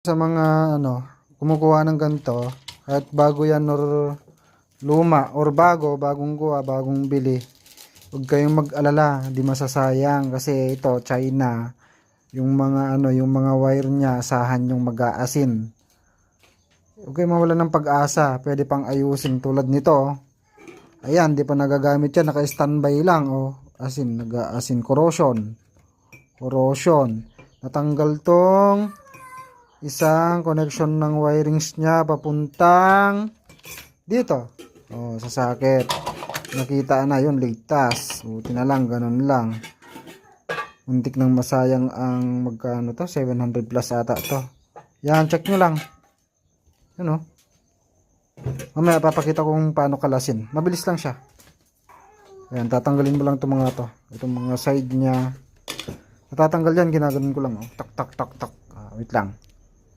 Sa mga ano, kumukuha ng ganito, kahit bago yan or luma or bagong kuha, bagong bili, huwag kayong mag-alala, di masasayang kasi ito China, yung mga ano, yung mga wire niya asahan yung mag-aasin. Huwag kayong mawalan ng pag-asa, pwede pang ayusin tulad nito. Ayan, di pa nagagamit yan, naka-standby lang asin, nag-aasin, corrosion. Natanggal tong isang connection ng wirings niya papuntang dito. Sa socket. Nakita na yun, ligtas. Buti na lang, ganun lang. Muntik nang masayang ang magkano to, 700 plus ata to. Yan, check nyo lang. Yun mamaya papakita ko kung paano kalasin. Mabilis lang siya. Ayan, tatanggalin mo lang itong mga to. Itong mga side niya. Natatanggal yan, ginaganon ko lang. Tak, tak, tak, tak. Wait lang.